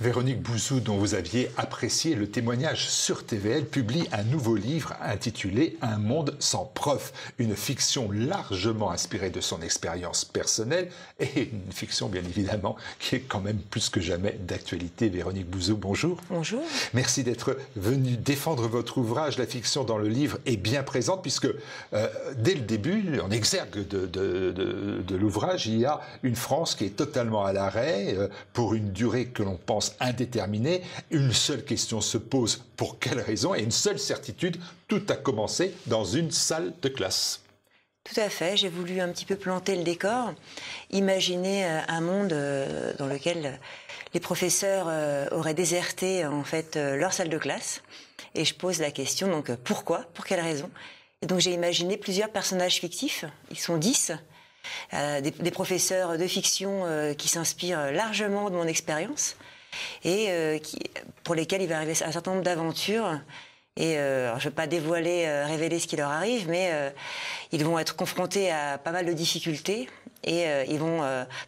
Véronique Bouzou, dont vous aviez apprécié le témoignage sur TVL, publie un nouveau livre intitulé « Un monde sans prof », une fiction largement inspirée de son expérience personnelle et une fiction bien évidemment qui est quand même plus que jamais d'actualité. Véronique Bouzou, bonjour. Bonjour. Merci d'être venue défendre votre ouvrage. La fiction dans le livre est bien présente puisque dès le début, en exergue de l'ouvrage, il y a une France qui est totalement à l'arrêt pour une durée que l'on pense indéterminée. Une seule question se pose, pour quelle raison? Et une seule certitude, tout a commencé dans une salle de classe. Tout à fait, j'ai voulu un petit peu planter le décor, imaginer un monde dans lequel les professeurs auraient déserté en fait leur salle de classe. Et je pose la question, donc pourquoi? Pour quelle raison? Et donc j'ai imaginé plusieurs personnages fictifs, ils sont 10, des professeurs de fiction qui s'inspirent largement de mon expérience et pour lesquels il va arriver un certain nombre d'aventures. Et alors je ne vais pas dévoiler, révéler ce qui leur arrive, mais ils vont être confrontés à pas mal de difficultés et ils vont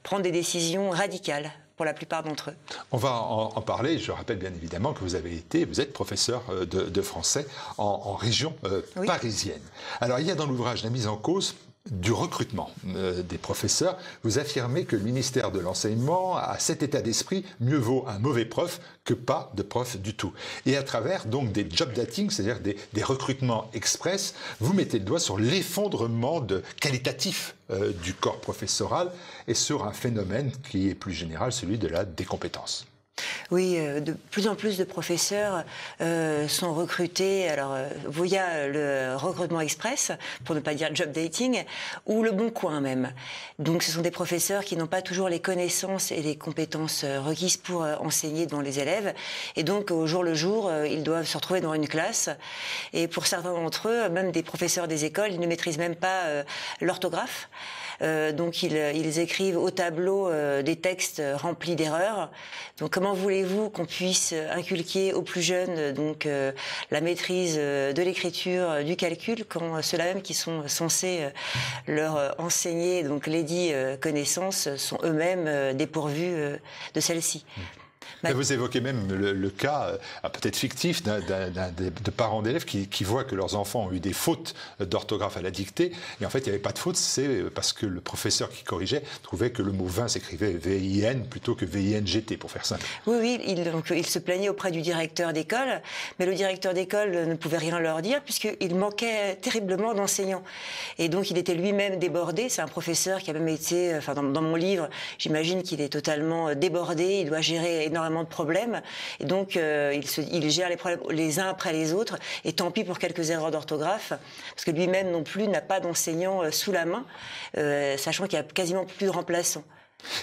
prendre des décisions radicales pour la plupart d'entre eux. On va en parler. Je rappelle bien évidemment que vous êtes professeur de français en région Oui. parisienne. Alors il y a dans l'ouvrage la mise en cause du recrutement des professeurs. Vous affirmez que le ministère de l'Enseignement a cet état d'esprit: mieux vaut un mauvais prof que pas de prof du tout. Et à travers donc des job dating, c'est-à-dire des recrutements express, vous mettez le doigt sur l'effondrement qualitatif du corps professoral et sur un phénomène qui est plus général, celui de la décompétence. Oui, de plus en plus de professeurs sont recrutés via le recrutement express, pour ne pas dire job dating, ou le bon coin même. Donc ce sont des professeurs qui n'ont pas toujours les connaissances et les compétences requises pour enseigner devant les élèves. Et donc au jour le jour, ils doivent se retrouver dans une classe. Et pour certains d'entre eux, même des professeurs des écoles, ils ne maîtrisent même pas l'orthographe. Donc ils écrivent au tableau des textes remplis d'erreurs. Donc comment voulez-vous qu'on puisse inculquer aux plus jeunes la maîtrise de l'écriture, du calcul, quand ceux-là même qui sont censés leur enseigner donc lesdites connaissances sont eux-mêmes dépourvus de celles-ci. Vous évoquez même le cas, peut-être fictif, de parents d'élèves qui voient que leurs enfants ont eu des fautes d'orthographe à la dictée, et en fait il n'y avait pas de faute, c'est parce que le professeur qui corrigeait trouvait que le mot vin s'écrivait V-I-N plutôt que V-I-N-G-T, pour faire simple. Oui, il se plaignait auprès du directeur d'école, mais le directeur d'école ne pouvait rien leur dire puisqu'il manquait terriblement d'enseignants. Et donc il était lui-même débordé. C'est un professeur qui a même été, dans mon livre, j'imagine qu'il est totalement débordé, il doit gérer énormément de problèmes, et donc il gère les problèmes les uns après les autres, et tant pis pour quelques erreurs d'orthographe, parce que lui-même non plus n'a pas d'enseignant sous la main, sachant qu'il y a quasiment plus de remplaçants.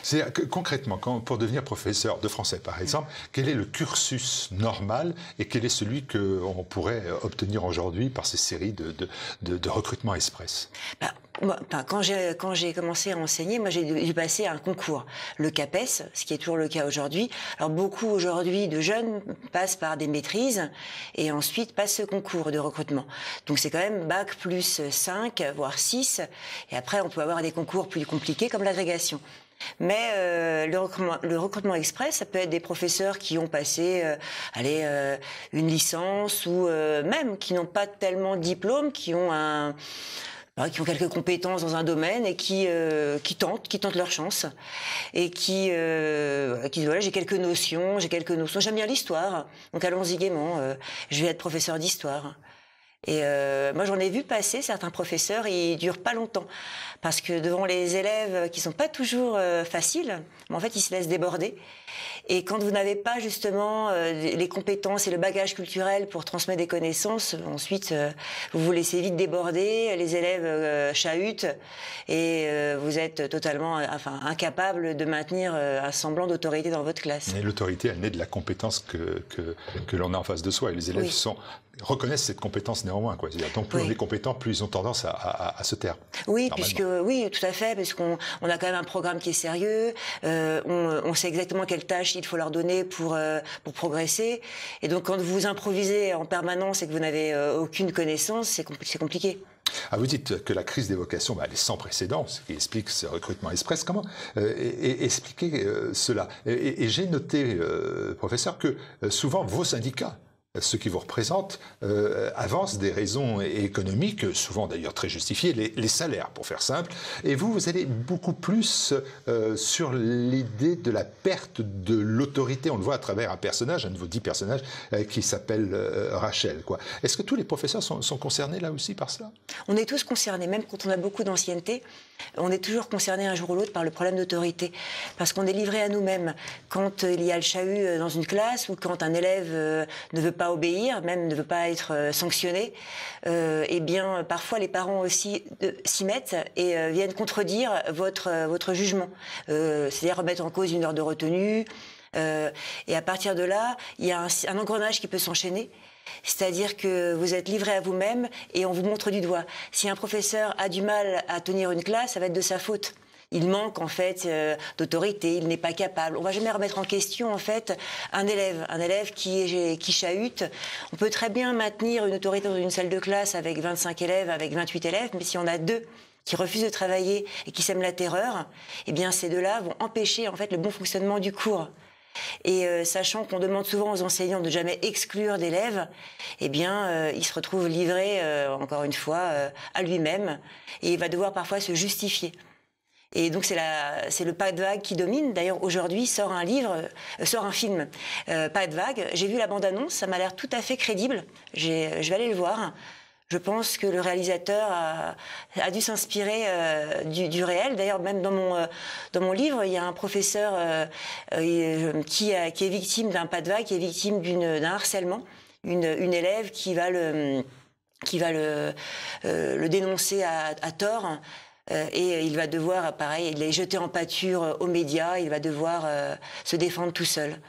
C'est-à-dire que concrètement, pour devenir professeur de français par exemple, quel est le cursus normal et quel est celui qu'on pourrait obtenir aujourd'hui par ces séries de recrutement express? Quand j'ai commencé à enseigner, moi j'ai dû passer un concours, le CAPES, ce qui est toujours le cas aujourd'hui. Alors beaucoup aujourd'hui de jeunes passent par des maîtrises et ensuite passent ce concours de recrutement. Donc c'est quand même bac plus 5, voire 6, et après on peut avoir des concours plus compliqués comme l'agrégation. Mais le recrutement express, ça peut être des professeurs qui ont passé une licence ou même qui n'ont pas tellement de diplôme, qui ont quelques compétences dans un domaine et qui tentent leur chance et qui disent voilà, j'ai quelques notions, j'aime bien l'histoire, donc allons-y gaiement, je vais être professeur d'histoire. Et moi j'en ai vu passer certains professeurs, ils durent pas longtemps parce que devant les élèves qui sont pas toujours faciles, en fait ils se laissent déborder. Et quand vous n'avez pas justement les compétences et le bagage culturel pour transmettre des connaissances, ensuite vous vous laissez vite déborder, les élèves chahutent et vous êtes totalement incapable de maintenir un semblant d'autorité dans votre classe. Et l'autorité, elle naît de la compétence que l'on a en face de soi, et les élèves reconnaissent cette compétence néanmoins, quoi. Donc plus on est compétent, plus ils ont tendance à se taire. Oui, oui, tout à fait, parce qu'on a quand même un programme qui est sérieux, on sait exactement quelles tâches il faut leur donner pour progresser. Et donc quand vous improvisez en permanence et que vous n'avez aucune connaissance, c'est compliqué. Ah, vous dites que la crise des vocations, elle est sans précédent, ce qui explique ce recrutement express. Comment expliquer cela? Et j'ai noté, professeur, que souvent vos syndicats, ceux qui vous représentent, avancent des raisons économiques, souvent d'ailleurs très justifiées, les salaires, pour faire simple. Et vous allez beaucoup plus sur l'idée de la perte de l'autorité. On le voit à travers un personnage, un de vos 10 personnages, qui s'appelle Rachel, quoi. Est-ce que tous les professeurs sont concernés là aussi par cela? On est tous concernés, même quand on a beaucoup d'ancienneté, on est toujours concerné un jour ou l'autre par le problème d'autorité. Parce qu'on est livré à nous-mêmes. Quand il y a le chahut dans une classe ou quand un élève ne veut pas obéir, même ne veut pas être sanctionné, eh bien, parfois les parents aussi s'y mettent et viennent contredire votre jugement. C'est-à-dire remettre en cause une heure de retenue. Et à partir de là, il y a un engrenage qui peut s'enchaîner. C'est-à-dire que vous êtes livré à vous-même et on vous montre du doigt. Si un professeur a du mal à tenir une classe, ça va être de sa faute. Il manque en fait d'autorité, il n'est pas capable. On va jamais remettre en question en fait un élève qui chahute. On peut très bien maintenir une autorité dans une salle de classe avec 25 élèves, avec 28 élèves, mais si on a 2 qui refusent de travailler et qui sèment la terreur, eh bien ces 2-là vont empêcher en fait le bon fonctionnement du cours. Et sachant qu'on demande souvent aux enseignants de jamais exclure d'élèves, eh bien, il se retrouve livré, encore une fois, à lui-même, et il va devoir parfois se justifier. Et donc c'est le pas de vague qui domine. D'ailleurs aujourd'hui sort un film, Pas de vague. J'ai vu la bande-annonce, ça m'a l'air tout à fait crédible. Je vais aller le voir. Je pense que le réalisateur a dû s'inspirer du réel. D'ailleurs, même dans mon livre, il y a un professeur qui est victime d'un pas de vague, qui est victime d'un harcèlement. Une élève qui va le dénoncer à tort. Et il va devoir, pareil, il est jeté en pâture aux médias, il va devoir se défendre tout seul.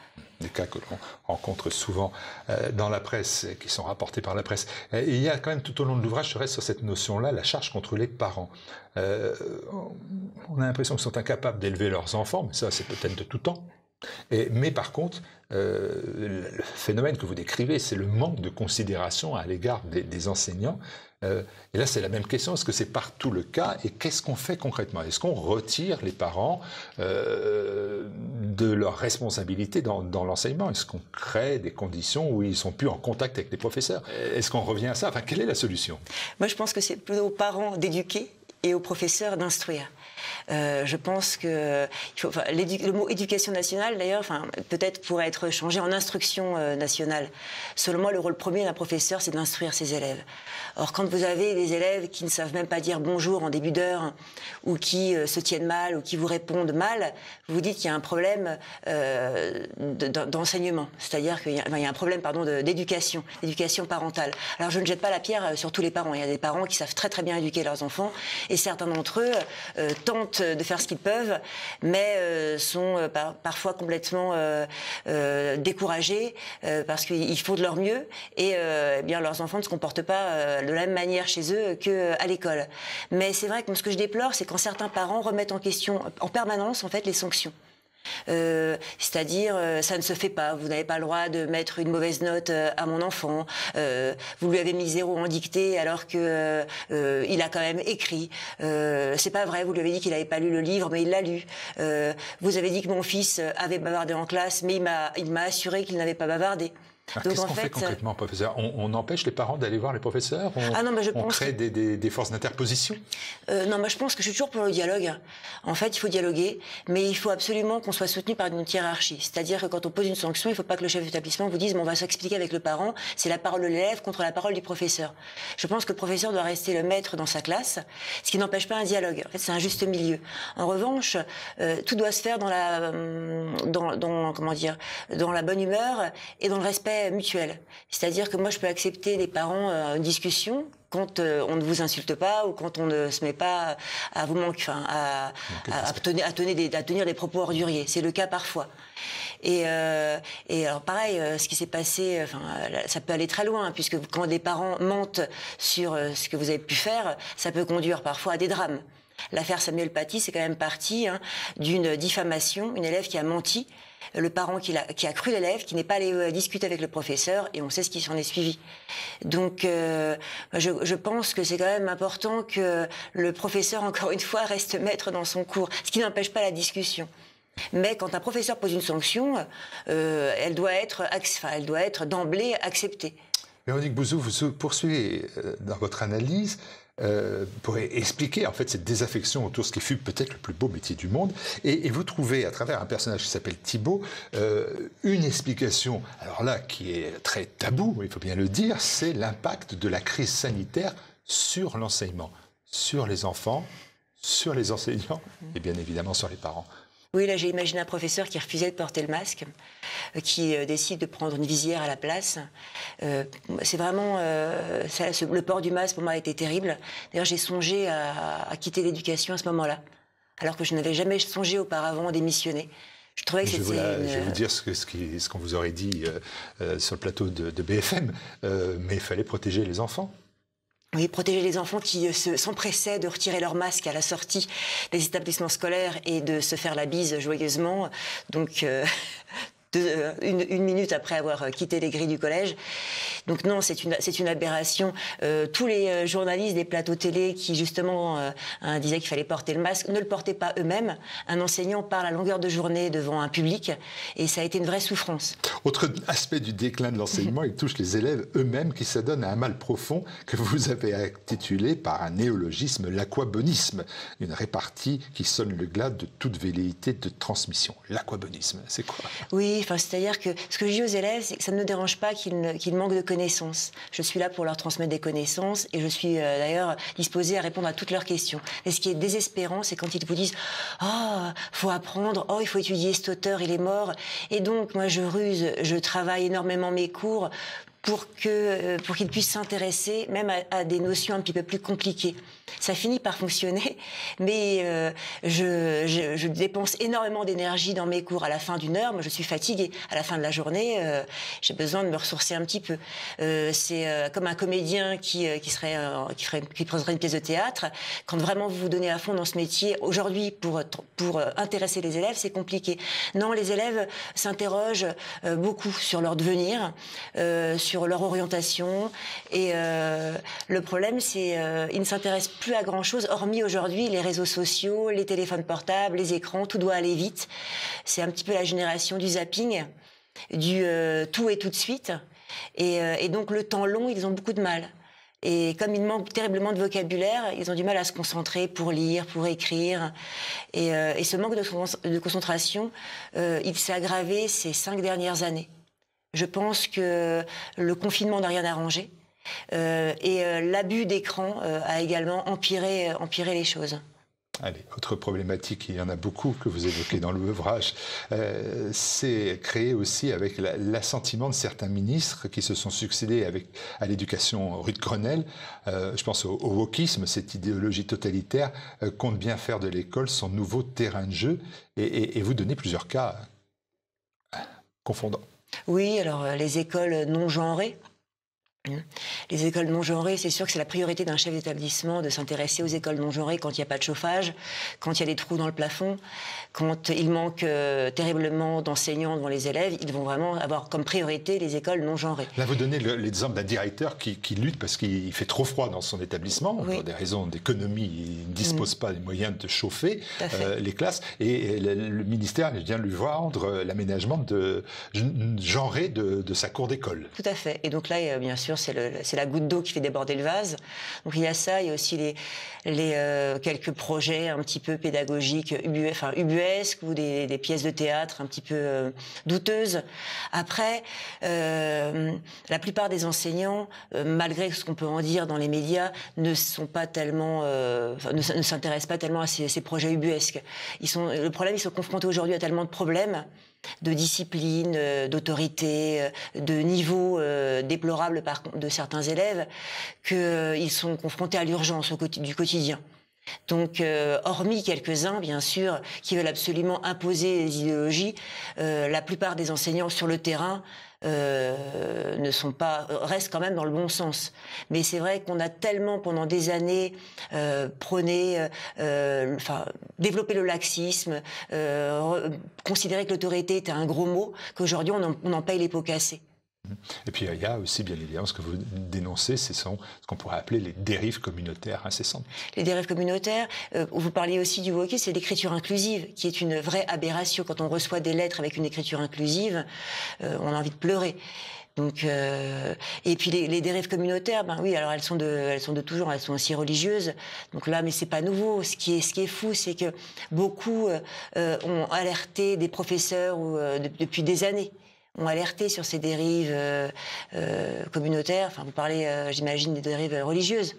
Des cas que l'on rencontre souvent dans la presse, qui sont rapportés par la presse. Et il y a quand même tout au long de l'ouvrage, je reste sur cette notion-là, la charge contre les parents. On a l'impression qu'ils sont incapables d'élever leurs enfants, mais ça c'est peut-être de tout temps. Mais par contre, le phénomène que vous décrivez, c'est le manque de considération à l'égard des enseignants. Et là, c'est la même question. Est-ce que c'est partout le cas? Et qu'est-ce qu'on fait concrètement? Est-ce qu'on retire les parents de leur responsabilité dans l'enseignement? Est-ce qu'on crée des conditions où ils sont plus en contact avec les professeurs? Est-ce qu'on revient à ça? Enfin, quelle est la solution? Moi, je pense que c'est plutôt aux parents d'éduquer et aux professeurs d'instruire. Je pense que le mot éducation nationale, d'ailleurs, peut-être pourrait être changé en instruction nationale. Selon moi, le rôle premier d'un professeur, c'est d'instruire ses élèves. Or, quand vous avez des élèves qui ne savent même pas dire bonjour en début d'heure, ou qui se tiennent mal, ou qui vous répondent mal, vous vous dites qu'il y a un problème d'enseignement. C'est-à-dire qu'il y a un problème, d'éducation parentale. Alors, je ne jette pas la pierre sur tous les parents. Il y a des parents qui savent très très bien éduquer leurs enfants, et certains d'entre eux tentent de faire ce qu'ils peuvent, mais sont parfois complètement découragés parce qu'ils font de leur mieux et eh bien leurs enfants ne se comportent pas de la même manière chez eux qu'à l'école. Mais c'est vrai que ce que je déplore, c'est quand certains parents remettent en question en permanence en fait les sanctions. C'est-à-dire ça ne se fait pas, vous n'avez pas le droit de mettre une mauvaise note à mon enfant, vous lui avez mis 0 en dictée alors que il a quand même écrit, c'est pas vrai, vous lui avez dit qu'il n'avait pas lu le livre mais il l'a lu, vous avez dit que mon fils avait bavardé en classe mais il m'a assuré qu'il n'avait pas bavardé. Qu'est-ce qu'on fait concrètement, professeur? On empêche les parents d'aller voir les professeurs? On crée des forces d'interposition? Non, moi je pense que je suis toujours pour le dialogue. En fait, il faut dialoguer, mais il faut absolument qu'on soit soutenu par une hiérarchie. C'est-à-dire que quand on pose une sanction, il ne faut pas que le chef d'établissement vous dise on va s'expliquer avec le parent, c'est la parole de l'élève contre la parole du professeur. Je pense que le professeur doit rester le maître dans sa classe, ce qui n'empêche pas un dialogue. En fait, c'est un juste milieu. En revanche, tout doit se faire dans la bonne humeur et dans le respect mutuel. C'est-à-dire que moi, je peux accepter des parents une discussion quand on ne vous insulte pas ou quand on ne se met pas à vous manquer, à tenir des propos orduriers. C'est le cas parfois. Et alors pareil, ce qui s'est passé, ça peut aller très loin, puisque quand des parents mentent sur ce que vous avez pu faire, ça peut conduire parfois à des drames. L'affaire Samuel Paty, c'est quand même parti d'une diffamation, une élève qui a menti, le parent qui a cru l'élève, qui n'est pas allé discuter avec le professeur, et on sait ce qui s'en est suivi. Donc, je pense que c'est quand même important que le professeur, encore une fois, reste maître dans son cours, ce qui n'empêche pas la discussion. Mais quand un professeur pose une sanction, elle doit être d'emblée acceptée. Véronique Bouzou, vous poursuivez dans votre analyse pour expliquer en fait cette désaffection autour de ce qui fut peut-être le plus beau métier du monde, et vous trouvez à travers un personnage qui s'appelle Thibaut une explication, alors là qui est très tabou, il faut bien le dire, c'est l'impact de la crise sanitaire sur l'enseignement, sur les enfants, sur les enseignants et bien évidemment sur les parents. Oui, là j'ai imaginé un professeur qui refusait de porter le masque, qui décide de prendre une visière à la place. C'est vraiment... le port du masque pour moi a été terrible. D'ailleurs j'ai songé à quitter l'éducation à ce moment-là, alors que je n'avais jamais songé auparavant à démissionner. Je trouvais que c'était Je vais vous dire ce qu'on vous aurait dit sur le plateau de BFM, mais il fallait protéger les enfants. Oui, protéger les enfants qui s'empressaient de retirer leur masque à la sortie des établissements scolaires et de se faire la bise joyeusement. Donc, une minute après avoir quitté les grilles du collège. Donc non, c'est une aberration. Tous les journalistes des plateaux télé qui justement disaient qu'il fallait porter le masque ne le portaient pas eux-mêmes. Un enseignant parle à longueur de journée devant un public et ça a été une vraie souffrance. Autre aspect du déclin de l'enseignement, il touche les élèves eux-mêmes qui s'adonnent à un mal profond que vous avez intitulé par un néologisme, l'aquabonisme, une répartie qui sonne le glas de toute velléité de transmission. L'aquabonisme, c'est quoi? Oui, enfin, c'est-à-dire que ce que je dis aux élèves, c'est que ça ne me dérange pas qu'ils manquent de connaissances. Je suis là pour leur transmettre des connaissances et je suis d'ailleurs disposée à répondre à toutes leurs questions. Et ce qui est désespérant, c'est quand ils vous disent « Oh, faut apprendre, oh, il faut étudier cet auteur, il est mort ». Et donc, moi, je ruse, je travaille énormément mes cours pour qu'ils puissent s'intéresser même à des notions un petit peu plus compliquées. Ça finit par fonctionner, mais je dépense énormément d'énergie dans mes cours. À la fin d'une heure, moi je suis fatiguée. À la fin de la journée, j'ai besoin de me ressourcer un petit peu. C'est comme un comédien qui présenterait une pièce de théâtre. Quand vraiment vous vous donnez à fond dans ce métier, aujourd'hui pour intéresser les élèves, c'est compliqué. Non, les élèves s'interrogent beaucoup sur leur devenir, sur leur orientation, et le problème c'est ils ne s'intéressent plus à grand chose, hormis aujourd'hui les réseaux sociaux, les téléphones portables, les écrans, tout doit aller vite. C'est un petit peu la génération du zapping, du tout et tout de suite, et donc le temps long, ils ont beaucoup de mal. Et comme il manque terriblement de vocabulaire, ils ont du mal à se concentrer pour lire, pour écrire. Et ce manque de concentration, il s'est aggravé ces 5 dernières années. Je pense que le confinement n'a rien arrangé. L'abus d'écran a également empiré les choses. Allez, autre problématique, il y en a beaucoup que vous évoquez dans l'ouvrage, c'est créé aussi avec l'assentiment de certains ministres qui se sont succédés à l'éducation rue de Grenelle. Je pense au wokisme, cette idéologie totalitaire compte bien faire de l'école son nouveau terrain de jeu, et vous donnez plusieurs cas confondants. Oui, alors les écoles non genrées. Les écoles non genrées, c'est sûr que c'est la priorité d'un chef d'établissement de s'intéresser aux écoles non genrées quand il n'y a pas de chauffage, quand il y a des trous dans le plafond, quand il manque terriblement d'enseignants devant les élèves. Ils vont vraiment avoir comme priorité les écoles non genrées. Là, vous donnez l'exemple d'un directeur qui lutte parce qu'il fait trop froid dans son établissement, oui, pour des raisons d'économie. Il ne dispose pas des moyens de chauffer les classes. Et le ministère vient lui vendre l'aménagement genré de sa cour d'école. Tout à fait. Et donc là, bien sûr, c'est la goutte d'eau qui fait déborder le vase. Donc il y a ça, il y a aussi quelques projets un petit peu pédagogiques, ubuesques, ou des pièces de théâtre un petit peu douteuses. Après, la plupart des enseignants, malgré ce qu'on peut en dire dans les médias, ne s'intéressent pas tellement à ces projets ubuesques. Le problème, ils sont confrontés aujourd'hui à tellement de problèmes, de discipline, d'autorité, de niveau déplorable de certains élèves, qu'ils sont confrontés à l'urgence du quotidien. Donc, hormis quelques-uns, bien sûr, qui veulent absolument imposer des idéologies, la plupart des enseignants sur le terrain restent quand même dans le bon sens. Mais c'est vrai qu'on a tellement, pendant des années, développé le laxisme, considéré que l'autorité était un gros mot, qu'aujourd'hui on en paye les pots cassés. Et puis il y a aussi, bien évidemment, ce que vous dénoncez, ce sont ce qu'on pourrait appeler les dérives communautaires incessantes. Les dérives communautaires, vous parliez aussi du wokisme, c'est l'écriture inclusive, qui est une vraie aberration. Quand on reçoit des lettres avec une écriture inclusive, on a envie de pleurer. Donc, et puis les dérives communautaires, ben oui, alors elles sont de toujours, elles sont aussi religieuses. Donc là, mais c'est pas nouveau. Ce qui est fou, c'est que beaucoup ont alerté des professeurs depuis des années. Ont alerté sur ces dérives communautaires. Enfin, vous parlez, j'imagine, des dérives religieuses.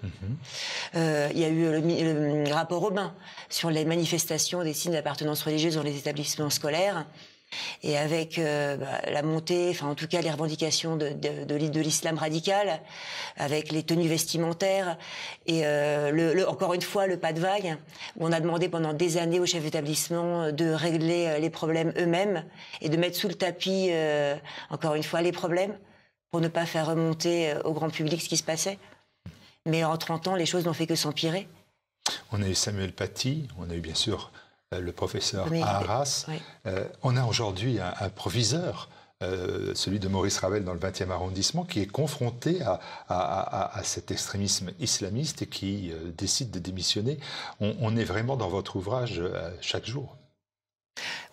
Il y a eu le rapport Robin sur les manifestations des signes d'appartenance religieuse dans les établissements scolaires. Et avec la montée, enfin en tout cas les revendications de l'islam radical, avec les tenues vestimentaires et encore une fois le pas de vague, où on a demandé pendant des années aux chefs d'établissement de régler les problèmes eux-mêmes et de mettre sous le tapis, encore une fois, les problèmes pour ne pas faire remonter au grand public ce qui se passait. Mais en 30 ans, les choses n'ont fait que s'empirer. On a eu Samuel Paty, on a eu bien sûr le professeur à Arras. Oui. On a aujourd'hui un proviseur, celui de Maurice Ravel dans le 20e arrondissement, qui est confronté à cet extrémisme islamiste et qui décide de démissionner. On est vraiment dans votre ouvrage chaque jour.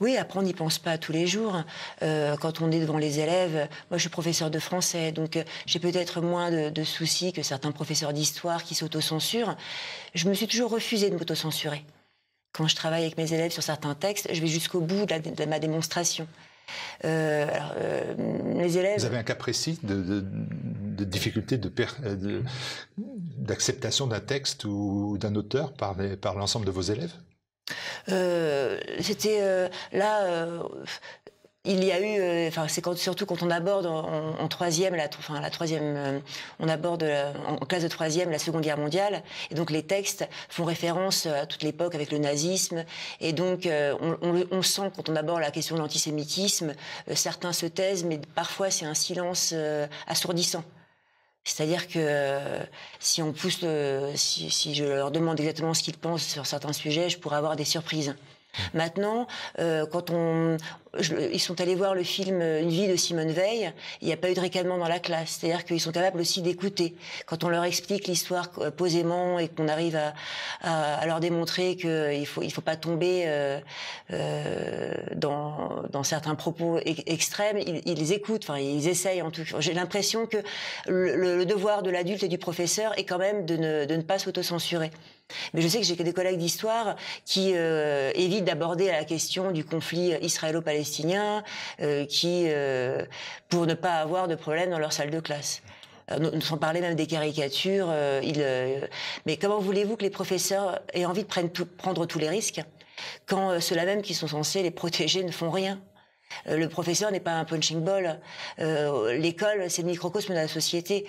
Oui, après on n'y pense pas tous les jours. Quand on est devant les élèves, moi je suis professeur de français, donc j'ai peut-être moins de soucis que certains professeurs d'histoire qui s'autocensurent. Je me suis toujours refusée de m'autocensurer. Quand je travaille avec mes élèves sur certains textes, je vais jusqu'au bout de ma démonstration. Les élèves... Vous avez un cas précis de difficulté d'acceptation d'un texte ou d'un auteur par l'ensemble de vos élèves? Il y a eu, surtout quand on aborde en troisième, on aborde en classe de troisième la Seconde Guerre mondiale, et donc les textes font référence à toute l'époque avec le nazisme, et donc on sent quand on aborde la question de l'antisémitisme, certains se taisent, mais parfois c'est un silence assourdissant. C'est-à-dire que si je leur demande exactement ce qu'ils pensent sur certains sujets, je pourrais avoir des surprises. Maintenant, quand ils sont allés voir le film Une vie de Simone Veil, il n'y a pas eu de ricanement dans la classe. C'est-à-dire qu'ils sont capables aussi d'écouter. Quand on leur explique l'histoire posément et qu'on arrive à leur démontrer qu'il faut pas tomber dans certains propos extrêmes, ils écoutent. Enfin, ils essayent en tout cas. J'ai l'impression que le devoir de l'adulte et du professeur est quand même de ne pas s'autocensurer. Mais je sais que j'ai des collègues d'histoire qui évitent d'aborder la question du conflit israélo-palestinien, pour ne pas avoir de problème dans leur salle de classe. Sans parler même des caricatures. Mais comment voulez-vous que les professeurs aient envie de prendre tous les risques quand ceux-là même qui sont censés les protéger ne font rien? Le professeur n'est pas un punching ball. L'école, c'est le microcosme de la société.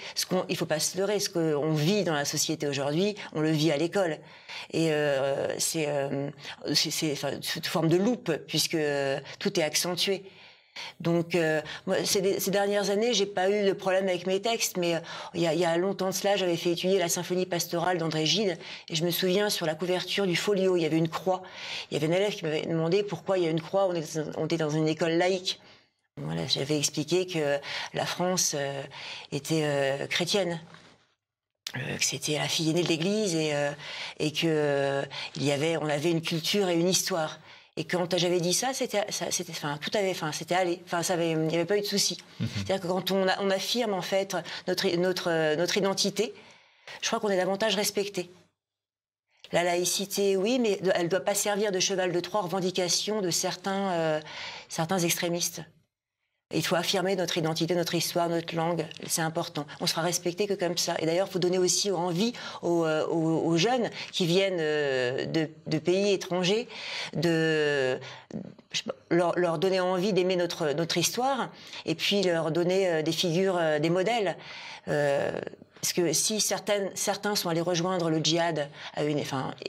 Il faut pas se leurrer. Ce qu'on vit dans la société aujourd'hui, on le vit à l'école. Et c'est sous forme de loupe, puisque tout est accentué. Donc, ces dernières années, j'ai pas eu de problème avec mes textes, mais il y a longtemps de cela, j'avais fait étudier la symphonie pastorale d'André Gide, et je me souviens, sur la couverture du folio, il y avait une croix. Il y avait un élève qui m'avait demandé pourquoi il y a une croix, on était dans une école laïque. Voilà, j'avais expliqué que la France était chrétienne. Que c'était la fille aînée de l'Église et que on avait une culture et une histoire. Et quand j'avais dit ça, c'était allé. Enfin, il n'y avait pas eu de souci. C'est-à-dire que quand on affirme en fait notre identité, je crois qu'on est davantage respecté. La laïcité, oui, mais elle ne doit pas servir de cheval de Troie aux revendications de certains extrémistes. Il faut affirmer notre identité, notre histoire, notre langue. C'est important. On sera respecté que comme ça. Et d'ailleurs, il faut donner aussi envie aux jeunes qui viennent de pays étrangers leur donner envie d'aimer notre histoire et puis leur donner des figures, des modèles. Parce que si certains sont allés rejoindre le djihad,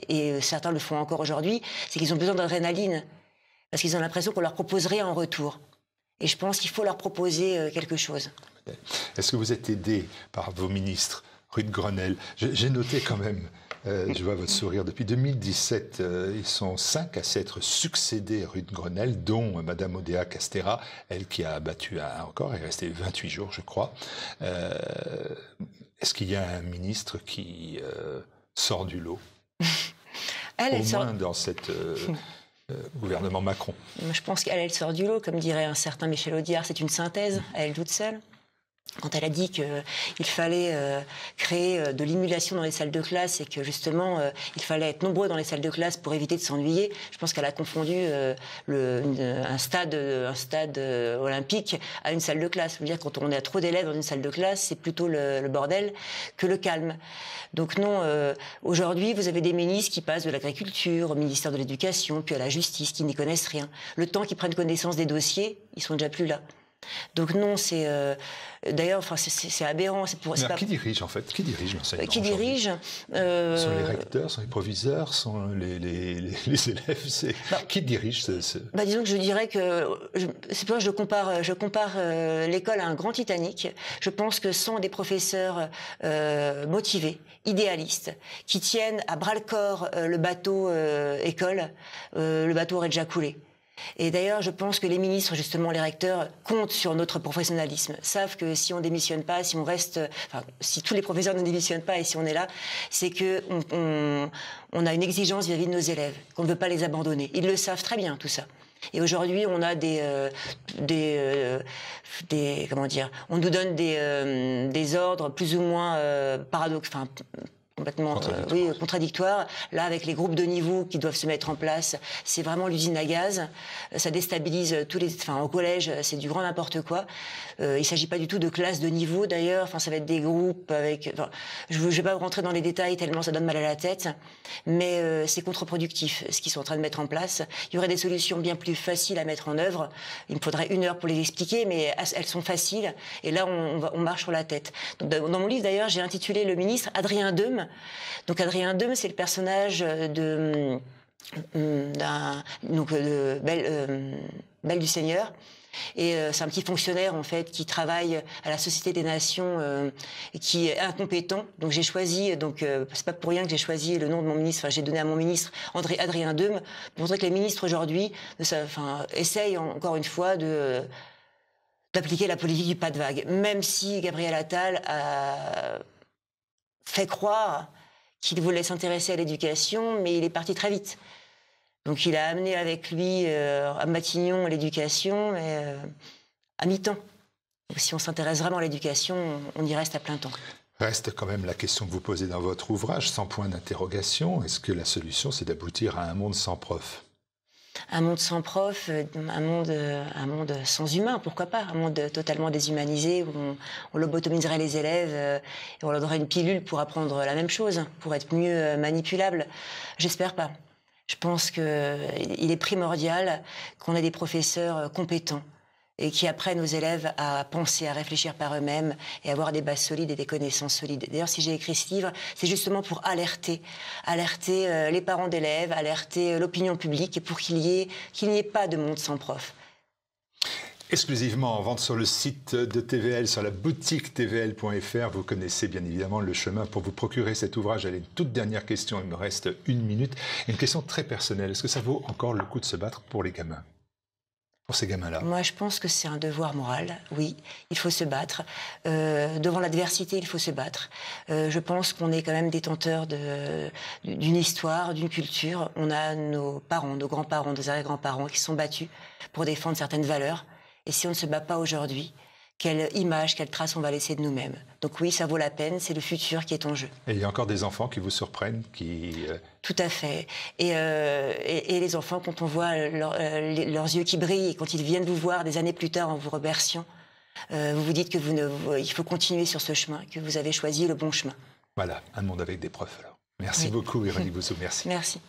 et certains le font encore aujourd'hui, c'est qu'ils ont besoin d'adrénaline. Parce qu'ils ont l'impression qu'on leur propose rien en retour. Et je pense qu'il faut leur proposer quelque chose. Est-ce que vous êtes aidé par vos ministres, Ruth Grenelle? J'ai noté quand même, je vois votre sourire, depuis 2017, ils sont 5 à s'être succédés Ruth Grenelle, dont Madame Oudéa Castéra, elle qui a battu encore, elle est restée 28 jours, je crois. Est-ce qu'il y a un ministre qui sort du lot? Au moins dans cette... gouvernement Macron. Je pense qu'elle sort du lot, comme dirait un certain Michel Audiard, c'est une synthèse, à elle toute seule. Quand elle a dit qu'il fallait créer de l'émulation dans les salles de classe et que justement il fallait être nombreux dans les salles de classe pour éviter de s'ennuyer, je pense qu'elle a confondu un stade olympique à une salle de classe. Je veux dire, quand on a trop d'élèves dans une salle de classe, c'est plutôt le bordel que le calme. Donc non, aujourd'hui, vous avez des ministres qui passent de l'agriculture au ministère de l'Éducation, puis à la justice, qui n'y connaissent rien. Le temps qu'ils prennent connaissance des dossiers, ils sont déjà plus là. Donc non, c'est d'ailleurs, enfin c'est aberrant. Qui dirige en fait? Qui dirige l'enseignement? Qui dirige Sont les recteurs, sont les proviseurs, sont les élèves. Qui dirige disons que je dirais que c'est pour ça que je compare l'école à un grand Titanic. Je pense que sans des professeurs motivés, idéalistes, qui tiennent à bras le corps le bateau école, le bateau aurait déjà coulé. Et d'ailleurs, je pense que les ministres, justement les recteurs, comptent sur notre professionnalisme, savent que si on démissionne pas, si on reste, si tous les professeurs ne démissionnent pas et si on est là, c'est que on a une exigence vis-à-vis de nos élèves, qu'on ne veut pas les abandonner. Ils le savent très bien, tout ça. Et aujourd'hui, on a comment dire, on nous donne des ordres plus ou moins complètement contradictoire. Là, avec les groupes de niveau qui doivent se mettre en place, c'est vraiment l'usine à gaz. Ça déstabilise au collège, c'est du grand n'importe quoi. Il s'agit pas du tout de classes de niveau, d'ailleurs. Enfin, ça va être des groupes avec... je vais pas rentrer dans les détails tellement ça donne mal à la tête. Mais c'est contre-productif, ce qu'ils sont en train de mettre en place. Il y aurait des solutions bien plus faciles à mettre en œuvre. Il me faudrait 1 heure pour les expliquer, mais elles sont faciles. Et là, on marche sur la tête. Donc, dans mon livre, d'ailleurs, j'ai intitulé le ministre Adrien Deume. Donc Adrien Deume, c'est le personnage de Belle du Seigneur. Et c'est un petit fonctionnaire en fait qui travaille à la Société des Nations et qui est incompétent. Donc j'ai choisi, c'est pas pour rien que j'ai choisi le nom de mon ministre. Enfin, j'ai donné à mon ministre Adrien Deume pour montrer que les ministres aujourd'hui, essayent encore une fois d'appliquer la politique du pas de vague. Même si Gabriel Attal a fait croire qu'il voulait s'intéresser à l'éducation, mais il est parti très vite. Donc il a amené avec lui à Matignon l'éducation, mais à mi-temps. Donc, si on s'intéresse vraiment à l'éducation, on y reste à plein temps. Reste quand même la question que vous posez dans votre ouvrage, sans point d'interrogation. Est-ce que la solution, c'est d'aboutir à un monde sans prof? Un monde sans prof, un monde sans humain, pourquoi pas? Un monde totalement déshumanisé où on lobotomiserait les élèves et on leur donnerait une pilule pour apprendre la même chose, pour être mieux manipulable. J'espère pas. Je pense qu'il est primordial qu'on ait des professeurs compétents et qui apprennent aux élèves à penser, à réfléchir par eux-mêmes et avoir des bases solides et des connaissances solides. D'ailleurs, si j'ai écrit ce livre, c'est justement pour alerter les parents d'élèves, alerter l'opinion publique et pour qu'il n'y ait pas de monde sans prof. Exclusivement en vente sur le site de TVL, sur la boutique tvl.fr. Vous connaissez bien évidemment le chemin pour vous procurer cet ouvrage. Allez, une toute dernière question, il me reste 1 minute. Une question très personnelle. Est-ce que ça vaut encore le coup de se battre pour les gamins? Pour ces gamins-là? Moi, je pense que c'est un devoir moral, oui. Il faut se battre. Devant l'adversité, il faut se battre. Je pense qu'on est quand même détenteurs d'une histoire, d'une culture. On a nos parents, nos grands-parents, nos arrière-grands-parents qui sont battus pour défendre certaines valeurs. Et si on ne se bat pas aujourd'hui, quelle image, quelle trace on va laisser de nous-mêmes? Donc oui, ça vaut la peine, c'est le futur qui est en jeu. Et il y a encore des enfants qui vous surprennent, Tout à fait. Et les enfants, quand on voit leurs yeux qui brillent et quand ils viennent vous voir des années plus tard en vous remerciant, vous vous dites il faut continuer sur ce chemin, que vous avez choisi le bon chemin. Voilà, un monde avec des profs alors. Merci beaucoup, Véronique Bousseau, merci. Merci.